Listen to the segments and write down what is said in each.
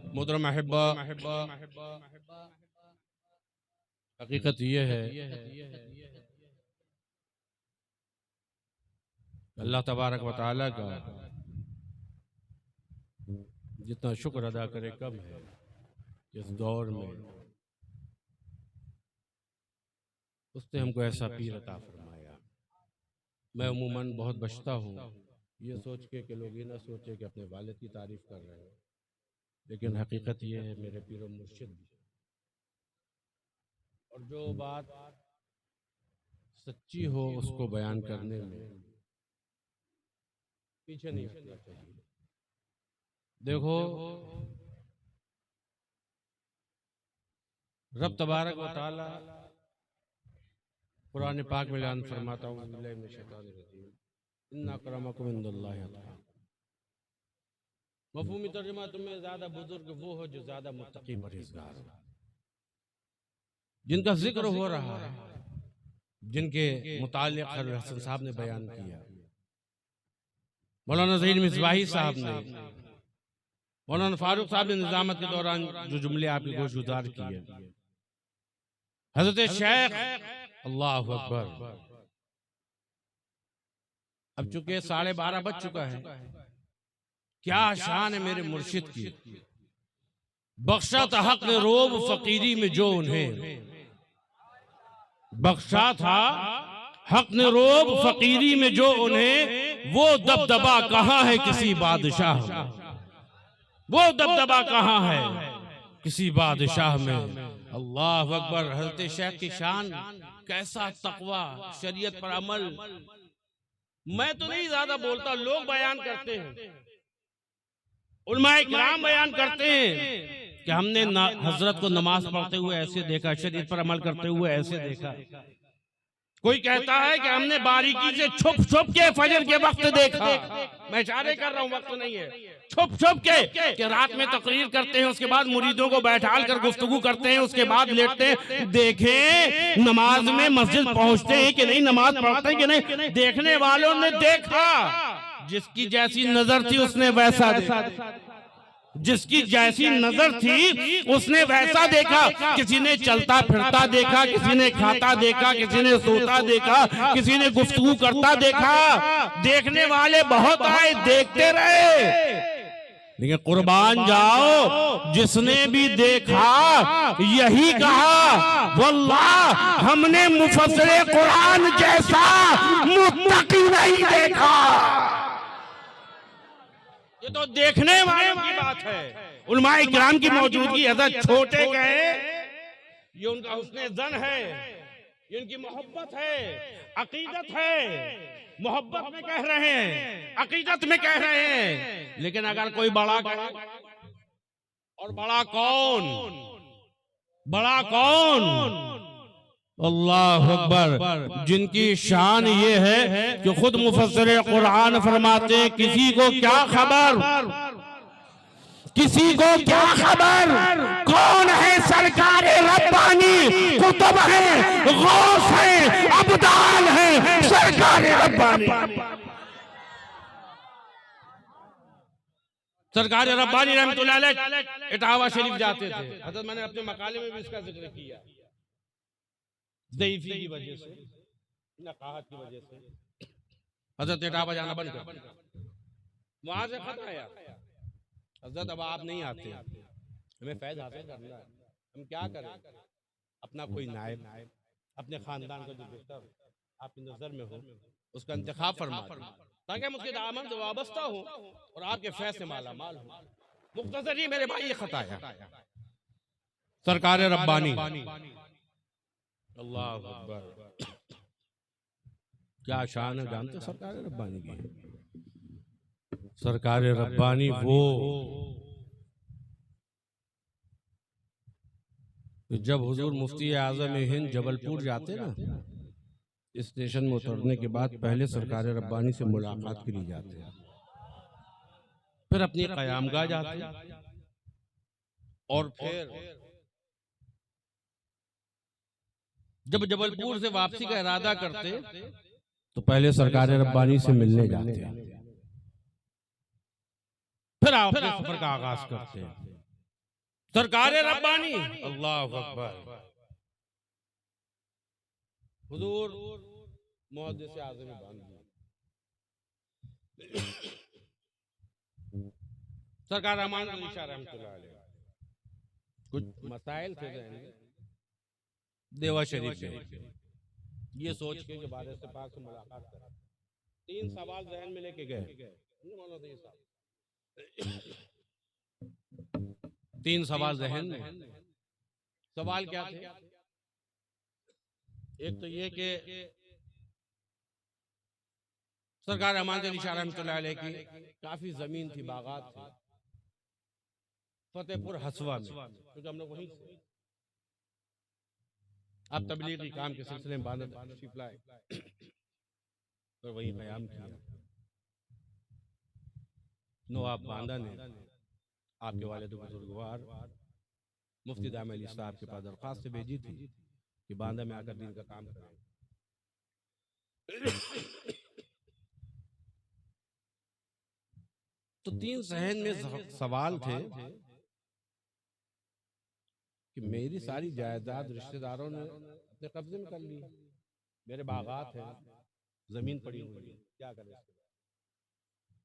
मोहतरम अहिब्बा, हकीकत ये है अल्लाह तबारक व तआला का जितना शुक्र अदा करे कम है। इस दौर में उसने हमको ऐसा पीर अता फरमाया। मैं अमूमन बहुत बचता हूँ ये सोच के कि लोग ये ना सोचे कि अपने वालिद की तारीफ कर रहे हैं, लेकिन हकीकत ये है मेरे पीर व मुर्शिद भी। और जो बात सच्ची हो उसको बयान करने में पीछे नहीं हटना चाहिए। देखो, रब तबारक व तआला कुरान पाक में ऐलान फरमाता हूँ, इन्ना अक्रमकुम इंदल्लाहि अतकाकुम। मफ़हूमी तर्जुमा, तुम्हें ज्यादा बुजुर्ग वो हो जो ज्यादा मुत्तकी परहेज़गार हो। जिनका जिक्र हो रहा है, जिनके मुताल्लिक़ खलील हसन साहब ने बयान किया, मौलाना ज़हीर मिसबाही साहब ने, मौलाना फारूक साहब ने निज़ामत के दौरान जो जुमले आपके गोशगुजार किए, हज़रत शेख, अल्लाहु अकबर। अब चूंकि 12:30 बज चुका है, क्या शान है मेरे मुर्शिद की। बख्शा था हक ने रोब फकीरी में जो उन्हें, बख्शा था हक ने रोब फकीरी में जो उन्हें, वो दबदबा कहाँ है किसी बादशाह में, वो दबदबा कहाँ है किसी बादशाह में। अल्लाह अकबर। हज़रत शेख की शान, कैसा तकवा, शरीयत पर अमल। मैं तो नहीं ज्यादा बोलता, लोग बयान करते हैं, उलमाए किराम बयान करते हैं कि हमने हजरत को नमाज पढ़ते हुए ऐसे देखा, शरीयत पर अमल करते हुए ऐसे देखा। कोई कहता है कि हमने बारीकी से छुप छुप के फजर के वक्त देखा। मैं इशारे कर रहा हूँ, वक्त नहीं है। छुप छुप के कि रात में तकरीर करते हैं, उसके बाद मुरीदों को बैठाल कर गुफ्तगू करते हैं, उसके बाद लेटते हैं। देखें नमाज में मस्जिद पहुंचते हैं कि नहीं, नमाज पढ़ते हैं कि नहीं। देखने वालों ने देखा, जिसकी जैसी नजर थी उसने वैसा देखा, जिसकी जैसी नजर थी उसने वैसा देखा। किसी ने चलता फिरता देखा, किसी ने खाता देखा, किसी ने सोता देखा, किसी ने गुफ्तगू करता देखा। देखने वाले बहुत आए, देखते रहे, लेकिन कुर्बान जाओ जिसने भी देखा यही कहा, वल्लाह हमने मुफस्सिर कुरान जैसा मुत्तकी नहीं देखा। ये तो देखने वालों की बात है। उलमाए किराम की मौजूदगी, हज़रत छोटे गए, ये उनका हुस्ने ज़न है, ये उनकी मोहब्बत है, अकीदत है। मोहब्बत में कह रहे हैं, अकीदत में कह रहे हैं। लेकिन अगर कोई बड़ा कहे, और बड़ा कौन, बड़ा कौन, अल्लाह अकबर। जिनकी शान ये है कि खुद मुफस्सिर कुरान फरमाते हैं, किसी को क्या खबर, किसी को क्या खबर कौन है सरकार रब्बानी। कुतुब है, गौस है, अब्दाल है, सरकार रब्बानी। सरकार रब्बानी रहमतुल्लाह अलैह इटावा शरीफ जाते थे। हज़रत मैंने अपने मकाले में भी इसका जिक्र किया। ज़ईफ़ी की वजह से, नकाहत की वजह से हज़रत इटावा जाना बंद कर, वहां से खत आया, हज़रत अब आप नहीं आते, हमें फैज़ हासिल करना है, हम क्या करें। अपना कोई नायब, अपने खानदान का जो बेहतर आपकी नजर में हो उसका इंतखाब फरमा, ताकि हम उसके दामन से वाबस्ता हो और आपके फैज़ से माला माल हो। मुख्तसर ही मेरे भाई ये खत आया, सरकार रब्बानी, अल्लाह अकबर। क्या शान है जानते सरकार रब्बानी की। सरकार रब्बानी वो जब हुजूर मुफ्ती आज़म हिंद जबलपुर जाते ना, स्टेशन में उतरने के बाद पहले सरकार रब्बानी से मुलाकात के लिए जाते, फिर अपनी क़यामगाह जाते, और फिर जब जबलपुर से वापसी का इरादा करते तो पहले सरकार रब्बानी से मिलने जाते, फिर आप अपने सफर का आगाज करते हैं। सरकार रब्बानी अल्लाह अकबर हुजूर मुहद्दिस आज़म बांध दिया। सरकार अमान अली शाह रहमतुल्लाह अलैह कुछ मसाइल थे देवा शरीफ में, ये सोच के कि बारिश से पाक से मुलाकात करा, 3 सवाल जहन में लेके गए। 3 सवाल जहन में। सवाल क्या थे? एक तो ये कि सरकार अमान अली शाह रहमतुल्लाह अलैह की काफी जमीन थी, बागात थे फतेहपुर हसवा में, क्योंकि हम लोग वहीं से अब तबलीगी काम के सिलसिले में बांदा तशरीफ लाए और वहीं क़याम किया। नवाब बांदा ने आपके वालिद बुजुर्गवार मुफ्ती दामद अली साहब के पास दरख्वास्त भेजी थी कि बांदा में आकर दीन का काम करें। तो 3 सहन में सवाल थे कि मेरी सारी जायदाद रिश्तेदारों ने अपने कब्जे में कर ली, मेरे बागात हैं, जमीन पड़ी हुई है, क्या करें?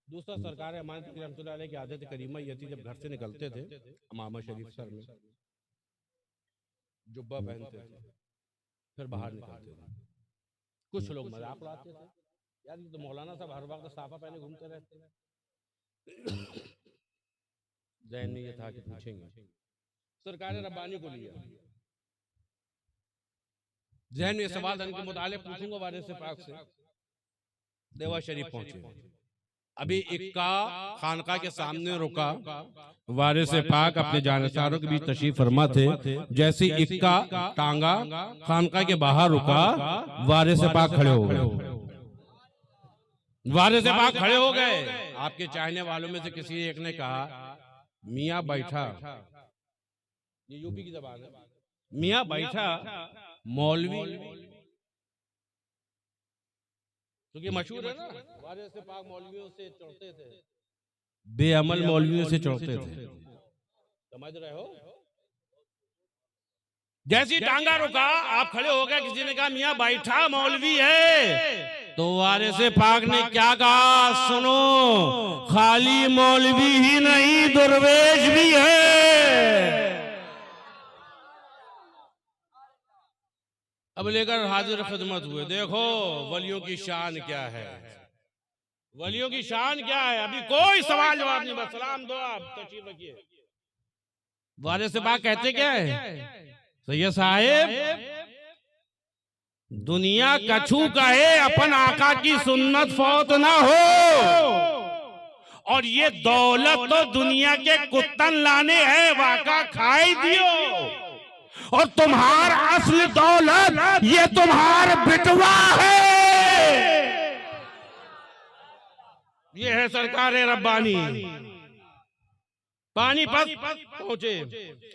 दूसरा, सरकार अमान अली रहमतुल्लाह अलैह की आदत करीमा ये थी, जब घर से निकलते थे अमामा शरीफ सर में जुब्बा पहनते थे, फिर बाहर निकलते थे। कुछ लोग मजाक उड़ाते थे, यार ये तो मौलाना साहब हर वक्त साफा पहने घूमते रहते हैं। ज़हन में ये था कि पूछेंगे। सरकार रब्बानी को लिया, ज़हन में सवाल धन के मुतालिक पूछूंगा वारिस से पाक से। देवा शरीफ पहुंचे, अभी इक्का खानका के सामने रुका, वारिस पाक अपने जानसारों के बीच तशरीफ फरमा थे। जैसे इक्का टांगा खानका के बाहर रुका, वारिस पाक खड़े हो गए। वारिस पाक खड़े हो गए। आपके चाहने वालों में से किसी एक ने कहा, मियाँ बैठा, ये यूपी की ज़बान है, मियाँ बैठा मौलवी, क्योंकि मशहूर है ना वारिस पाक मौलवियों से चढ़ते थे, बेअमल मौलवियों से चढ़ते थे, समझ रहे हो? जैसी टांगा रुका आप खड़े हो गए, किसी ने कहा मियाँ बैठा मौलवी है, तो वारिस पाक ने क्या कहा? सुनो, खाली मौलवी ही नहीं दरवेश भी है। अब लेकर हाजिर खिदमत हुए। देखो वलियों की शान क्या है, वलियों की शान क्या है। अभी कोई सवाल जवाब नहीं, बस सलाम दो, आप तशरीफ रखिए। वारिस पाक कहते क्या है? सैयद साहेब, दुनिया कछू कहे अपन आका की सुन्नत फौत ना हो, और ये दौलत तो दुनिया के कुत्तन लाने हैं, वाका खाई दियो, और तुम्हारा असली दौलत ये तुम्हारा बिटवा है। ये है सरकार रब्बानी। पानीपत पहुंचे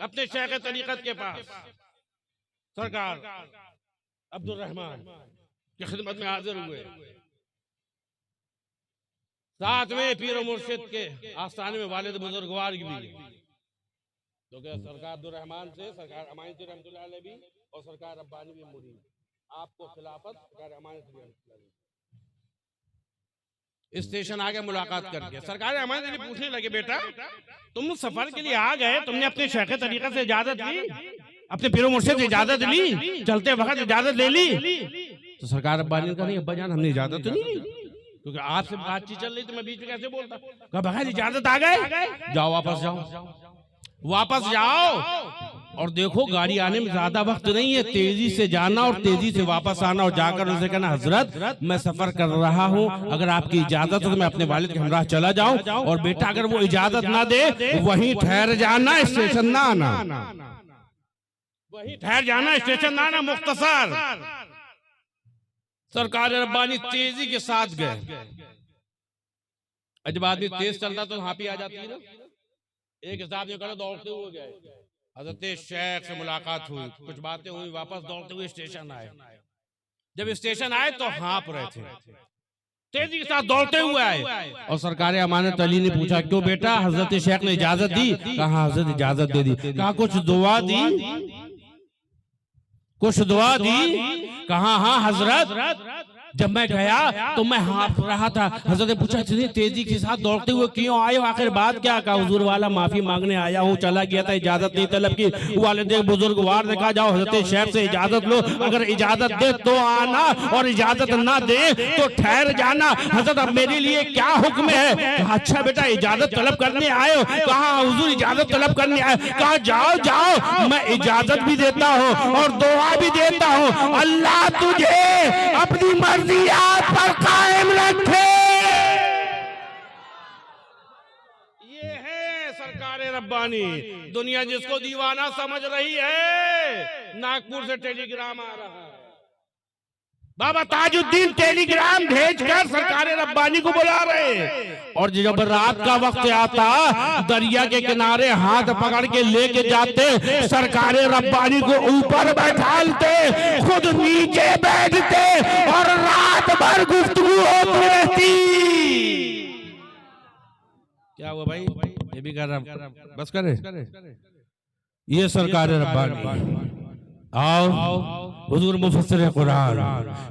अपने शेख तरीकत के पास, सरकार अब्दुल रहमान की खिदमत में हाजिर हुए। साथ में पीर मुर्शिद के आस्थाने में वालिद बुजुर्गवार की भी, तो क्या सरकार अब्दुल रहमान से सरकार अमानत रहमतुल्लाह अलैह भी और सरकार रब्बानी भी मुरीद, आपको खिलाफत सरकार अमानत रहमतुल्लाह अलैह। स्टेशन आ गया मुलाकात करके, सरकार अमानत अली पूछने लगे, बेटा तुम सफर के लिए आ गए, तुमने अपने शेख तरीका से इजाजत ली, अपने पीर मुर्शिद से इजाजत ली, चलते वक्त इजाजत ले ली? तो सरकार रब्बानी का नहीं, अब्बा जान हमने इजाजत नहीं ली, क्योंकि आपसे बातचीत चल रही थी, मैं बीच में कैसे बोलता? कहा बगैर इजाजत आ गए, जाओ वापस जाओ, वापस जाओ और देखो गाड़ी आने में ज्यादा वक्त नहीं है, तेजी से जाना और तेजी से वापस आना, और जाकर उनसे कहना हजरत मैं सफर कर रहा हूँ, अगर आपकी इजाजत हो तो मैं अपने वालिद के हमराह चला जाऊं, और बेटा अगर वो इजाजत ना दे वहीं ठहर जाना, स्टेशन ना आना, वहीं ठहर जाना, स्टेशन ना आना, मुख्तसर। सरकार रब्बानी तेजी के साथ गए। जब आदमी तेज चलता तो हापी आ जाती है ना, एक हिसाब से करो दौड़ते हुए गए, हजरत शेख से मुलाकात हुई, कुछ बातें हुई, वापस दौड़ते हुए स्टेशन आए। जब स्टेशन आए तो हाँप रहे थे, तेजी के साथ दौड़ते हुए आए और सरकार अमानत अली ने पूछा, क्यों बेटा, हजरत शेख ने इजाजत दी? कहा हजरत इजाजत दे दी। कहा कुछ दुआ दी? कुछ दुआ दी? कहा हाँ हजरत, जब मैं गया तो मैं हाफ रहा था। हजरत ने पूछा, इतनी तेजी के साथ दौड़ते हुए क्यों आए हो? आखिर बात क्या? कहा हुजूर वाला माफी मांगने आया हूँ, चला गया था, इजाजत नहीं तलब की। वालिद बुजुर्गवार ने कहा, जाओ हजरत शेख से इजाजत लो, अगर इजाजत दे तो आना और इजाजत ना दे तो ठहर जाना। हजरत अब मेरे लिए क्या हुक्म है? कहा अच्छा बेटा, इजाजत तलब करने आए हो? कहा हुजूर इजाजत तलब करने आए। कहा जाओ जाओ, मैं इजाजत भी देता हूँ और दुआ भी देता हूँ, अल्लाह तुझे अपनी मर्जियात पर कायम रखे। ये है सरकार रब्बानी। दुनिया जिसको दीवाना समझ रही है, नागपुर से टेलीग्राम आ रहा है, बाबा ताजुद्दीन टेलीग्राम भेजकर सरकार रब्बानी को बुला रहे। और जब रात का वक्त आता, दरिया के किनारे हाथ पकड़ के लेके जाते, सरकार रब्बानी को ऊपर बैठालते, खुद नीचे बैठते और रात भर गुफ्तगू होती रहती। क्या हुआ भाई? ये भी कर रहा, बस करे। ये सरकार रब्बानी। आओ हुजूर मुफस्सिर कुरान,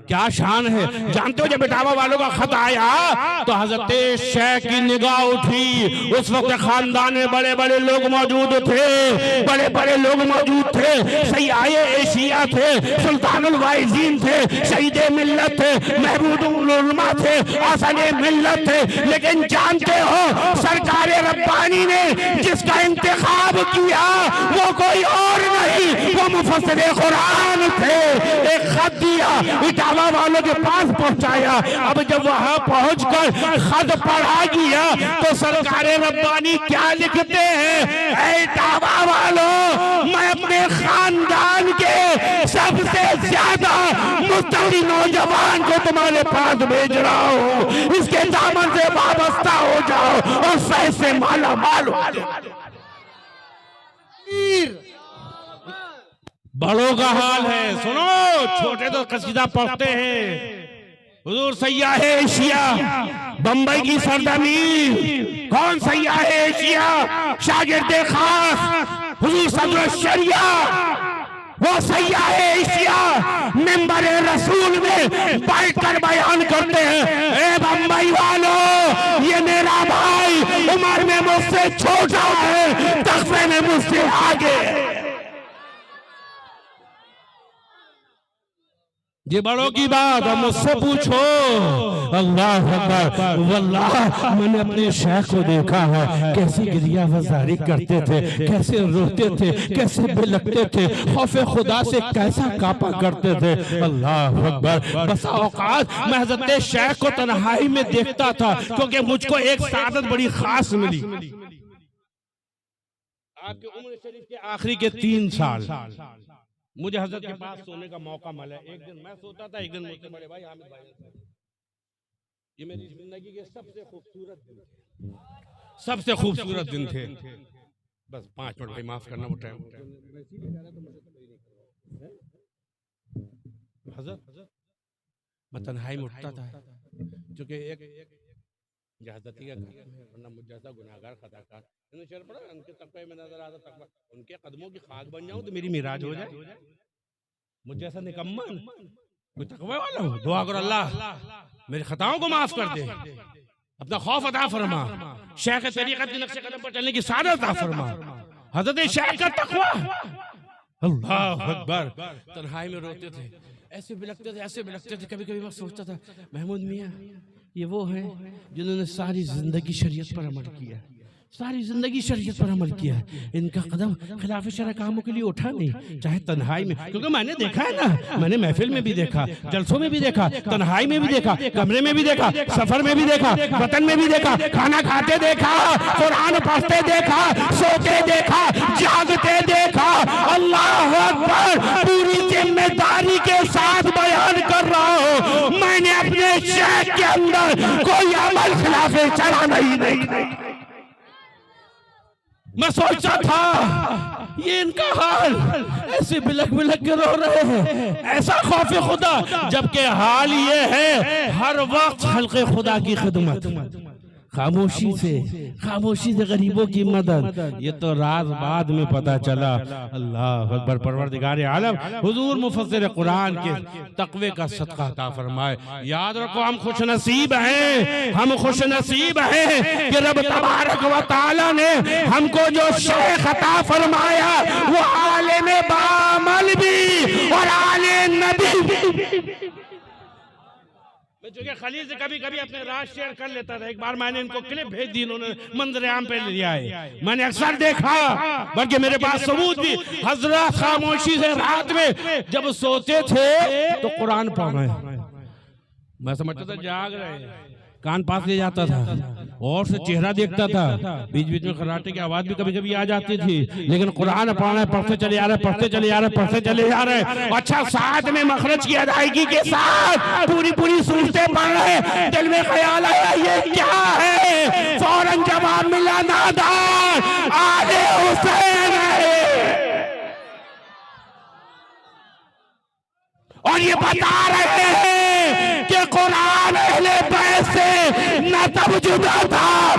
क्या शान है। जानते हो जब इटावा वालों का खत आया तो हजरत शेख की निगाह उठी। उस वक्त खानदान में बड़े बड़े लोग मौजूद थे, बड़े बड़े लोग मौजूद थे। सैय्यद एशिया थे, सुल्तानुल वाइजीन थे, शहीद मिल्लत थे, महबूबुल उलमा थे, आसन मिल्लत थे। लेकिन जानते हो सरकार रब्बानी ने जिसका इंतखाब किया वो कोई और नहीं, वो मुफस्सिर कुरान थे। एक खत दिया, इटावा वालों के पास पहुंचाया। अब जब वहां पहुंचकर खत पढ़ा गया तो सरकार रब्बानी क्या लिखते हैं? इटावा वालों, मैं अपने खानदान के सबसे ज्यादा मुस्तकी नौजवान को तुम्हारे पास भेज रहा हूँ, इसके दामन से वाबस्ता हो जाओ और सह से माला माल हो जाओ। बड़ों का हाल है, सुनो, छोटे तो कसीदा पढ़ते हैं। हुजूर सैय्यद एशिया, बंबई की सरजमीन, कौन सैय्यद एशिया? शागिर्द खास हुजूर सदर शरिया, वो सैय्यद एशिया मिंबर रसूल में बैठकर बयान करते हैं, ए बंबई वालों, ये मेरा भाई उम्र में मुझसे छोटा है, तख्ते में मुझसे आगे। ये बड़ों की बात अब मुझसे पूछो। अल्लाह अकबर, वल्लाह मैंने अपने शेख को देखा है, कैसी गिरिया वजारी करते थे, कैसे रोते थे, कैसे बिलखते थे, खौफे खुदा से कैसा कापा करते थे। अल्लाह अकबर, बस औकात मैं हज़रत शेख को तन्हाई में देखता था, क्योंकि मुझको एक सादत बड़ी खास मिली। आपकी उम्र शरीफ के आखिरी के 3 साल मुझे हजरत के पास सोने का मौका मिला। एक दिन मैं सोता था, एक दिन मुझसे बड़े भाई हामिद भाई, ये मेरी जिंदगी के सबसे खूबसूरत दिन थे, सबसे खूबसूरत दिन थे। बस 5 मिनट भाई, माफ करना वो टाइम हजरत मैं तन्हाई में उठता था, क्योंकि एक जहाजती का वरना मुझ जैसा गुनाहगार खताकार शेर पड़ा, उनके तकवे में नजर आता तकवा, उनके कदमों की खाक बन जाऊं तो मेरी मिराज हो जाए। मुझ जैसा निकम्मा कोई तकवे वाला हो, दुआ करो अल्लाह मेरी खताओं को माफ कर दे, अपना खौफ अता फरमा, शेख तरीक़त के नक्शे कदम पर चलने की सादत अता फरमा, हजरत शेख का तकवा। अल्लाह अकबर, तन्हाई में रोते थे, ऐसे बिलखते थे, ऐसे बिलखते थे। कभी कभी मैं सोचता था, महमूद मियाँ ये वो हैं जिन्होंने सारी जिंदगी शरीयत पर अमल किया, सारी जिंदगी शरीयत पर अमल किया है, इनका कदम खिलाफ शरअ कामों के लिए उठा नहीं, चाहे तन्हाई में। क्योंकि मैंने देखा है ना, मैंने महफिल में भी देखा, जलसों में भी देखा, तन्हाई में भी देखा, कमरे में भी देखा, सफर में भी देखा, वतन में भी देखा, खाना खाते देखा, कुरान पढ़ते देखा, सोते देखा, जागते देखा। अल्लाह अकबर, पूरी जिम्मेदारी के साथ बयान कर रहा हूँ, मैंने अपने शेख के अंदर कोई अमल खिलाफ शरअ नहीं। मैं सोचता था ये इनका हाल, ऐसे बिलक बिलक के रो रहे हैं, ऐसा खौफ खुदा, जबकि हाल ये है हर वक्त हल्के खुदा की खिदमत, खामोशी से गरीबों की मदद। ये तो राज बाद में पता चला। अल्लाह अकबर। परवरदिगार आलम हुजूर मुफस्सिर कुरान के तकवे का सदका अता फरमाए। याद रखो हम खुश नसीब हैं, हम खुश नसीब हैं कि रब तबारक व तआला ने हमको जो शेख अता फरमाया वो आलिम बामल भी और आलिम नबी भी। चूंकि खलील से कभी कभी अपने राज शेयर कर लेता था। एक बार मैंने इनको क्लिप भेज दी, उन्होंने मंजर आम पे लिया है, मैंने अक्सर देखा, बल्कि मेरे पास सबूत भी। हजरत खामोशी से रात में जब सोते थे तो कुरान पढ़ रहे हैं, मैं समझता था जाग रहे हैं, कान पास ले जाता था और से चेहरा देखता था। बीच बीच में खर्राटे की आवाज भी कभी कभी आ जाती थी, लेकिन कुरान पढ़ना, पढ़ते चले आ रहे, पढ़ते चले आ रहे, पढ़ते चले जा रहे। अच्छा, साथ में मखरज की अदायगी के साथ पूरी पूरी सूरतें पढ़ रहे। दिल में ख्याल आया ये क्या है, फौरन जवाब मिला, नादान आले हुसैन है। और ये बता रहे हैं कि कुरान अहले बैत से न तब जुदा था